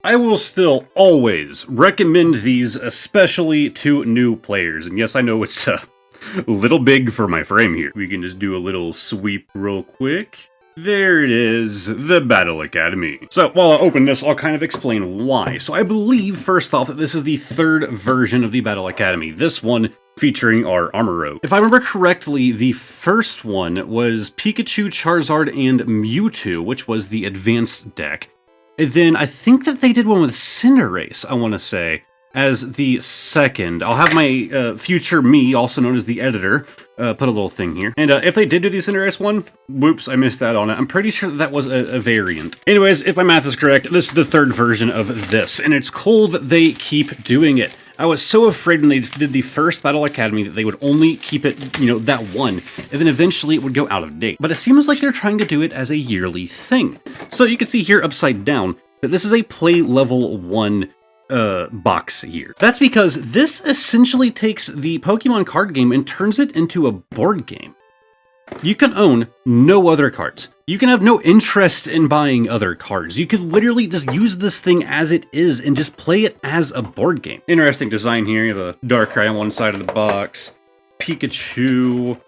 I will still always recommend these, especially to new players. And yes, I know it's a little big for my frame here. We can just do a little sweep real quick. There it is, the Battle Academy. So while I open this, I'll kind of explain why. So I believe, first off, that this is the third version of the Battle Academy. This one featuring our Armarogue. If I remember correctly, the first one was Pikachu, Charizard, and Mewtwo, which was the advanced deck. And then I think that they did one with Cinderace, I want to say, as the second. I'll have my future me, also known as the editor, put a little thing here. And if they did do the Cinderace one, whoops, I missed that on it. I'm pretty sure that was a variant. Anyways, if my math is correct, this is the third version of this, and it's cool that they keep doing it. I was so afraid when they did the first Battle Academy that they would only keep it, that one, and then eventually it would go out of date. But it seems like they're trying to do it as a yearly thing. So you can see here upside down that this is a play level 1 box here. That's because this essentially takes the Pokemon card game and turns it into a board game. You can own no other cards. You can have no interest in buying other cards. You could literally just use this thing as it is and just play it as a board game. Interesting design here. You have a Darkrai on one side of the box, Pikachu,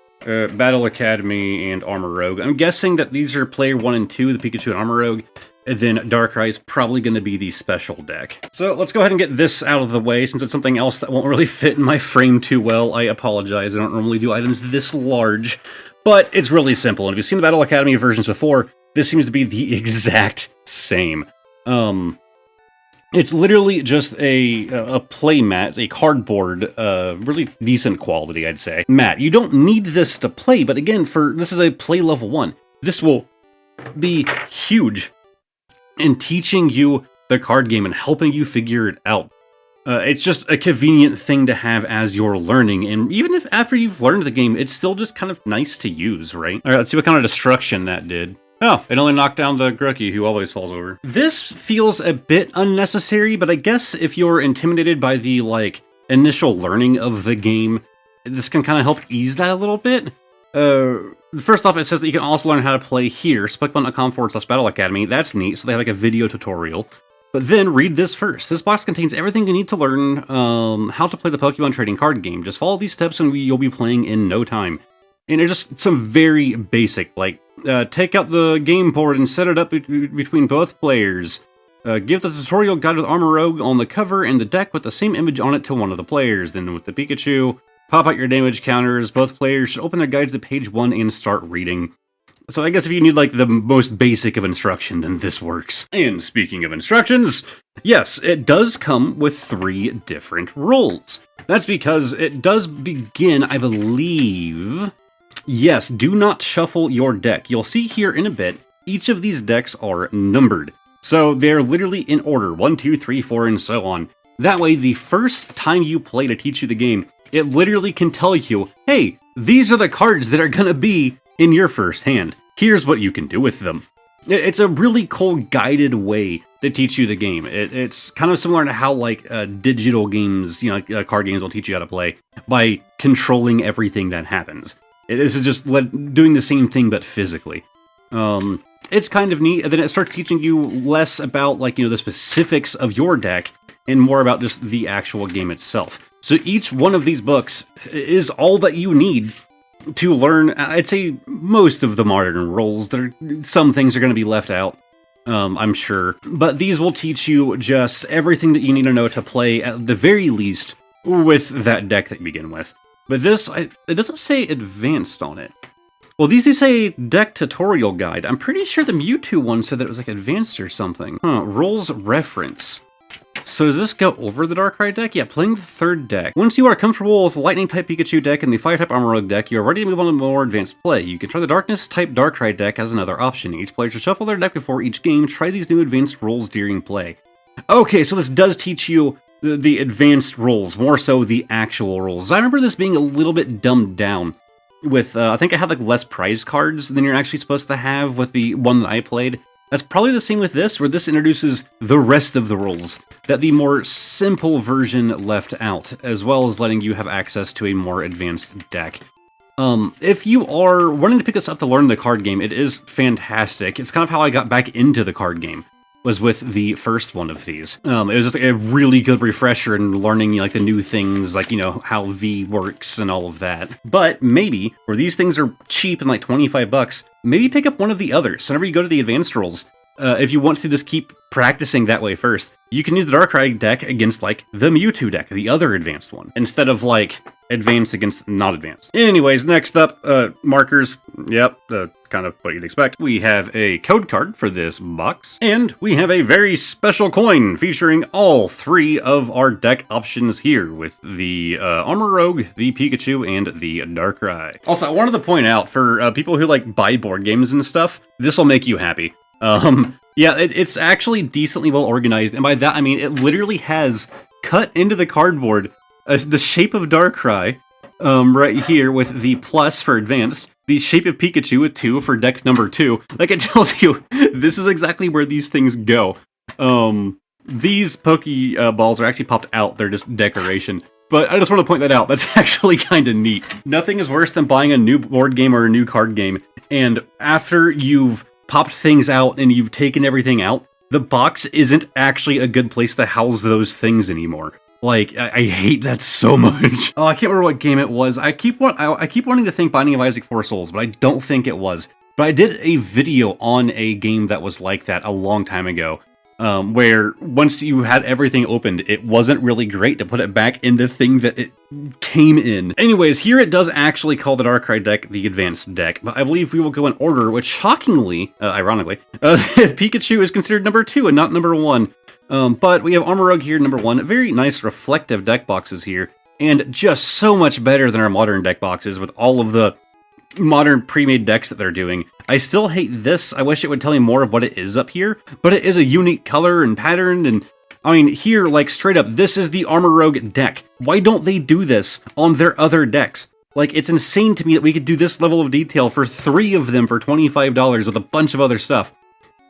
Battle Academy, and Armarogue. I'm guessing that these are player 1 and 2, the Pikachu and Armarogue. And then Darkrai is probably going to be the special deck. So let's go ahead and get this out of the way, since it's something else that won't really fit in my frame too well. I apologize, I don't normally do items this large, but it's really simple. And if you've seen the Battle Academy versions before, this seems to be the exact same. It's literally just a play mat, a cardboard, really decent quality, I'd say. Mat, you don't need this to play, but again, this is a play level 1. This will be huge in teaching you the card game and helping you figure it out. It's just a convenient thing to have as you're learning, and even if after you've learned the game, it's still just kind of nice to use, right? Alright, let's see what kind of destruction that did. Oh, it only knocked down the Grookie, who always falls over. This feels a bit unnecessary, but I guess if you're intimidated by the, initial learning of the game, this can kind of help ease that a little bit. First off, it says that you can also learn how to play here, spikebutton.com/Battle Academy. That's neat, so they have a video tutorial. But then read this first. This box contains everything you need to learn how to play the Pokemon trading card game. Just follow these steps and you'll be playing in no time. And they're just some very basic, take out the game board and set it up between both players. Give the tutorial guide with Armarogue on the cover and the deck with the same image on it to one of the players. Then with the Pikachu, pop out your damage counters. Both players should open their guides to page 1 and start reading. So I guess if you need, the most basic of instruction, then this works. And speaking of instructions, yes, it does come with 3 different rules. That's because it does begin, I believe... Yes, do not shuffle your deck. You'll see here in a bit, each of these decks are numbered. So they're literally in order, 1, 2, 3, 4, and so on. That way, the first time you play to teach you the game, it literally can tell you, hey, these are the cards that are gonna be in your first hand. Here's what you can do with them. It's a really cool guided way to teach you the game. It's kind of similar to how digital games, card games will teach you how to play by controlling everything that happens. This is just doing the same thing but physically. It's kind of neat, and then it starts teaching you less about the specifics of your deck and more about just the actual game itself. So each one of these books is all that you need to learn, I'd say, most of the modern rules. Some things are going to be left out, I'm sure. But these will teach you just everything that you need to know to play, at the very least, with that deck that you begin with. But this, it doesn't say advanced on it. Well, these do say deck tutorial guide. I'm pretty sure the Mewtwo one said that it was advanced or something. Rules reference. So does this go over the Darkrai deck? Yeah, playing the third deck. Once you are comfortable with the Lightning-type Pikachu deck and the Fire-type Armarogue deck, you are ready to move on to more advanced play. You can try the Darkness-type Darkrai deck as another option. Each player should shuffle their deck before each game. Try these new advanced rules during play. Okay, so this does teach you the advanced rules, more so the actual rules. I remember this being a little bit dumbed down with, I think I had less prize cards than you're actually supposed to have with the one that I played. That's probably the same with this, where this introduces the rest of the rules that the more simple version left out, as well as letting you have access to a more advanced deck. If you are wanting to pick this up to learn the card game, it is fantastic. It's kind of how I got back into the card game. was with the first one of these. It was just like a really good refresher in learning like the new things, like, you know, how V works and all of that. But maybe, where these things are cheap and like 25 bucks, maybe pick up one of the others. So whenever you go to the advanced rolls, if you want to just keep practicing that way first, you can use the Darkrai deck against, like, the Mewtwo deck, the other advanced one, instead of, like, advanced against not advanced. Anyways, next up, markers. Yep, kind of what you'd expect. We have a code card for this box, and we have a very special coin featuring all 3 of our deck options here, with the Armarogue, the Pikachu, and the Darkrai. Also, I wanted to point out, for people who, like, buy board games and stuff, this will make you happy. Yeah, it's actually decently well organized, and by that I mean it literally has cut into the cardboard the shape of Darkrai, right here with the plus for advanced, the shape of Pikachu with 2 for deck number 2. Like, it tells you, this is exactly where these things go. These Pokeballs are actually popped out, they're just decoration. But I just want to point that out, that's actually kind of neat. Nothing is worse than buying a new board game or a new card game, and after you've popped things out and you've taken everything out, the box isn't actually a good place to house those things anymore. Like, I hate that so much. Oh, I can't remember what game it was. I keep wanting to think Binding of Isaac 4 Souls, but I don't think it was. But I did a video on a game that was like that a long time ago, where once you had everything opened, it wasn't really great to put it back in the thing that it came in. Anyways, here it does actually call the Darkrai deck the advanced deck, but I believe we will go in order, which shockingly, ironically, Pikachu is considered number 2 and not number 1. But we have Armarogue here, number 1. Very nice reflective deck boxes here, and just so much better than our modern deck boxes with all of the modern pre-made decks that they're doing. I still hate this. I wish it would tell me more of what it is up here, but it is a unique color and pattern, and I mean, here, like, straight up, this is the Armarogue deck. Why don't they do this on their other decks? Like, it's insane to me that we could do this level of detail for 3 of them for $25 with a bunch of other stuff.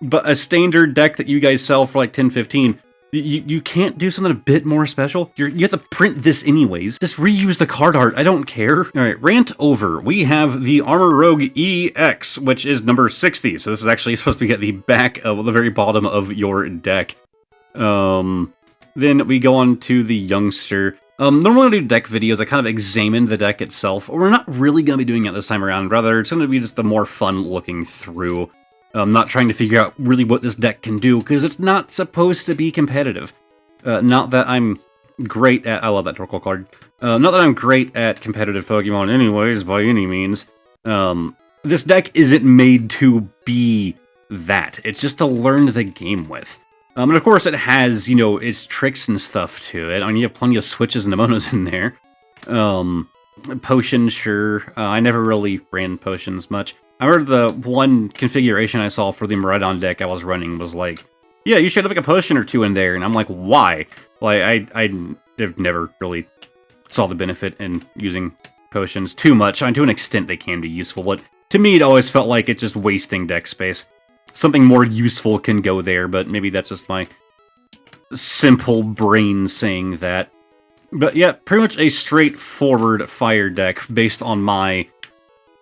But a standard deck that you guys sell for like $10, $15, you can't do something a bit more special? You have to print this anyways. Just reuse the card art, I don't care. Alright, rant over. We have the Armarogue EX, which is number 60, so this is actually supposed to be at the back of the very bottom of your deck. Then we go on to the Youngster. Normally when I do deck videos, I kind of examine the deck itself. We're not really going to be doing it this time around, rather it's going to be just the more fun looking through. Not trying to figure out really what this deck can do, because it's not supposed to be competitive. Not that I'm great at... I love that Torkoal card. Not that I'm great at competitive Pokemon anyways, by any means. This deck isn't made to be that. It's just to learn the game with. And of course it has, you know, its tricks and stuff to it. I mean, you have plenty of switches and Nemonos in there. Potions, sure. I never really ran potions much. I remember the one configuration I saw for the Miraidon deck I was running was like, yeah, you should have like a potion or 2 in there, and I'm like, why? Like, I've never really saw the benefit in using potions too much. I mean, to an extent they can be useful, but to me it always felt like it's just wasting deck space. Something more useful can go there, but maybe that's just my simple brain saying that. But yeah, pretty much a straightforward fire deck based on my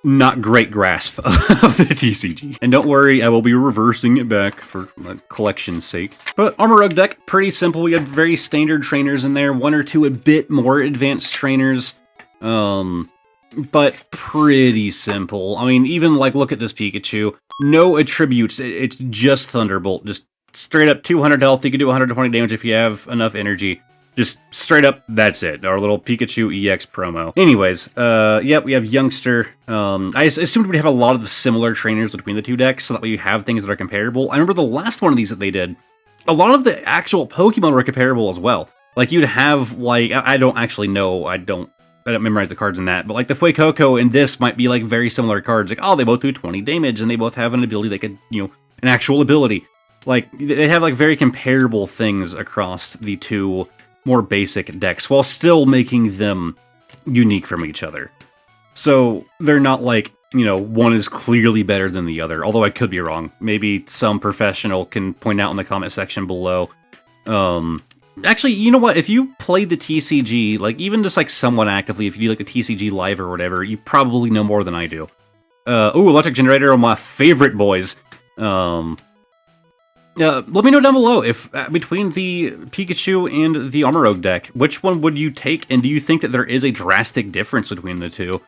not great grasp of the TCG. And don't worry, I will be reversing it back for collection's sake. But Armarogue deck, pretty simple. We had very standard trainers in there, 1 or 2 a bit more advanced trainers. But pretty simple. I mean, even like, look at this Pikachu. No attributes, it's just Thunderbolt. Just straight up 200 health, you can do 120 damage if you have enough energy. Just straight up, that's it. Our little Pikachu EX promo. Anyways, yeah, we have Youngster. I assumed we'd have a lot of the similar trainers between the 2 decks, so that way you have things that are comparable. I remember the last one of these that they did, a lot of the actual Pokemon were comparable as well. Like, you'd have, like, I don't actually know, I don't memorize the cards in that, but like the Fuecoco and this might be like very similar cards. Like, oh, they both do 20 damage, and they both have an ability that could, you know, an actual ability. Like, they have like very comparable things across the 2 more basic decks, while still making them unique from each other. So they're not like, you know, one is clearly better than the other, although I could be wrong. Maybe some professional can point out in the comment section below. Actually, you know what? If you play the TCG, like, even just, like, somewhat actively, if you do, like, the TCG live or whatever, you probably know more than I do. Ooh, Electric Generator are my favorite boys. Let me know down below if between the Pikachu and the Armarogue deck, which one would you take, and do you think that there is a drastic difference between the two?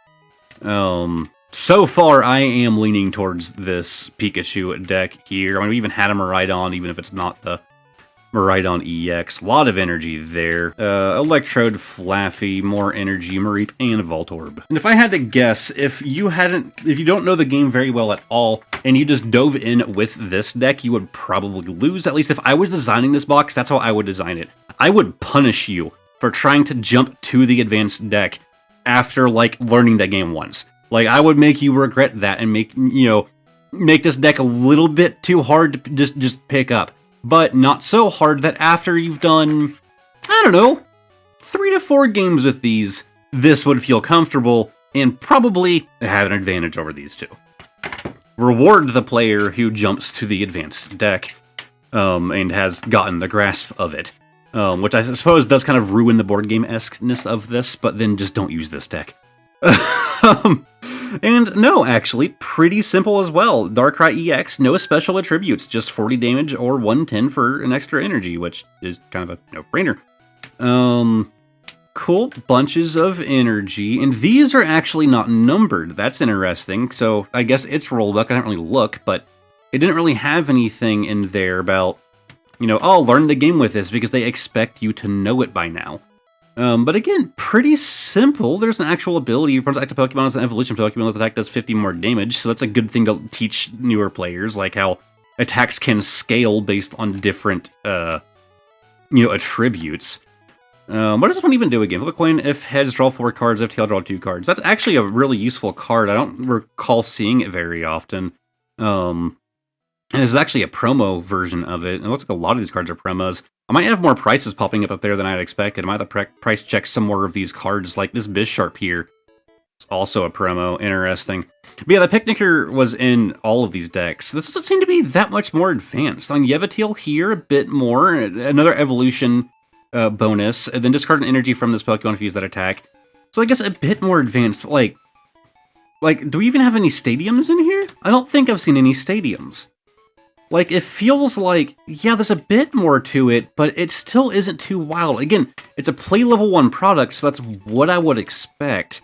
So far, I am leaning towards this Pikachu deck here. I mean, we even had a Miraidon, even if it's not the Miraidon EX. A lot of energy there. Electrode, Flaffy, more energy, Mareep, and Voltorb. And if I had to guess, if you don't know the game very well at all, and you just dove in with this deck, you would probably lose. At least if I was designing this box, that's how I would design it. I would punish you for trying to jump to the advanced deck after, like, learning that game once. Like, I would make you regret that and make this deck a little bit too hard to just pick up. But not so hard that after you've done, I don't know, 3 to 4 games with these, this would feel comfortable and probably have an advantage over these two. Reward the player who jumps to the advanced deck and has gotten the grasp of it, which I suppose does kind of ruin the board game-esque-ness of this, but then just don't use this deck. And no, actually, pretty simple as well. Darkrai EX, no special attributes, just 40 damage or 110 for an extra energy, which is kind of a no-brainer. Cool, bunches of energy, and these are actually not numbered. That's interesting, so I guess it's rollback. I didn't really look, but it didn't really have anything in there about, oh, learn the game with this, because they expect you to know it by now. But again, pretty simple. There's an actual ability. Protect a Pokemon as an evolution Pokemon. This attack does 50 more damage, so that's a good thing to teach newer players, like how attacks can scale based on different, attributes. What does this one even do again? Flip a coin. If heads, draw 4 cards. If tail, draw 2 cards. That's actually a really useful card. I don't recall seeing it very often. And there's actually a promo version of it. It looks like a lot of these cards are promos. I might have more prices popping up there than I'd expected. I might have to price check some more of these cards, like this Bisharp here. It's also a promo. Interesting. But yeah, the Picnicker was in all of these decks. This doesn't seem to be that much more advanced. On Yevatail here, a bit more. Another evolution bonus. And then discard an energy from this Pokemon if you use that attack. So I guess a bit more advanced. Like, do we even have any stadiums in here? I don't think I've seen any stadiums. Like, it feels like, yeah, there's a bit more to it, but it still isn't too wild. Again, it's a play level 1 product, so that's what I would expect.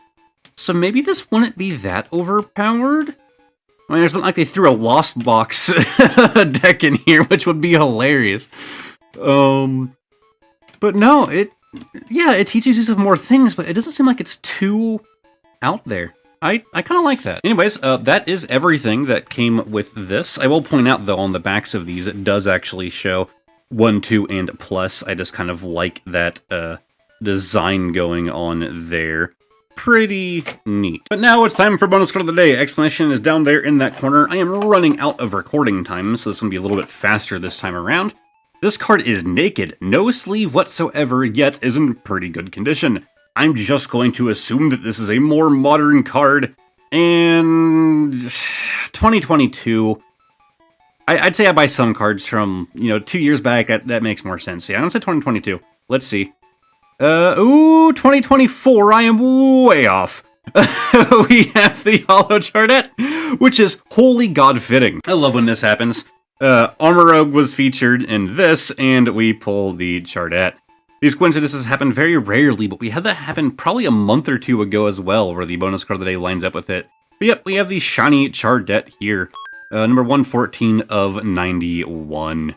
So maybe this wouldn't be that overpowered? I mean, it's not like they threw a Lost Box deck in here, which would be hilarious. But no, it teaches you some more things, but it doesn't seem like it's too out there. I kind of like that. Anyways, that is everything that came with this. I will point out, though, on the backs of these, it does actually show 1, 2, and plus. I just kind of like that design going on there. Pretty neat. But now it's time for bonus card of the day. Explanation is down there in that corner. I am running out of recording time, so this is going to be a little bit faster this time around. This card is naked, no sleeve whatsoever, yet is in pretty good condition. I'm just going to assume that this is a more modern card, and 2022, I'd say I buy some cards from, 2 years back, that makes more sense. Yeah, I don't say 2022. Let's see. 2024, I am way off. We have the Holo Chardette, which is wholly god-fitting. I love when this happens. Armarogue was featured in this, and we pull the Chardette. These coincidences happen very rarely, but we had that happen probably a month or 2 ago as well, where the bonus card of the day lines up with it. But yep, we have the shiny Chardette here. Number 114 of 91.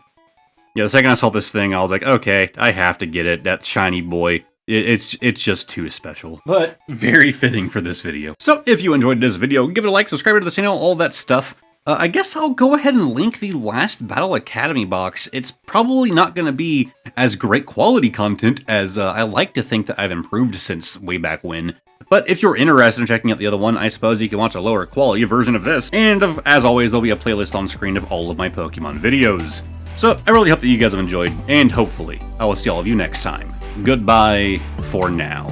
Yeah, the second I saw this thing, I was like, okay, I have to get it. That shiny boy. It's just too special. But very fitting for this video. So, if you enjoyed this video, give it a like, subscribe to the channel, all that stuff. I guess I'll go ahead and link the last Battle Academy box. It's probably not going to be as great quality content as I like to think that I've improved since way back when. But if you're interested in checking out the other one, I suppose you can watch a lower quality version of this. And as always, there'll be a playlist on screen of all of my Pokemon videos. So I really hope that you guys have enjoyed, and hopefully I will see all of you next time. Goodbye for now.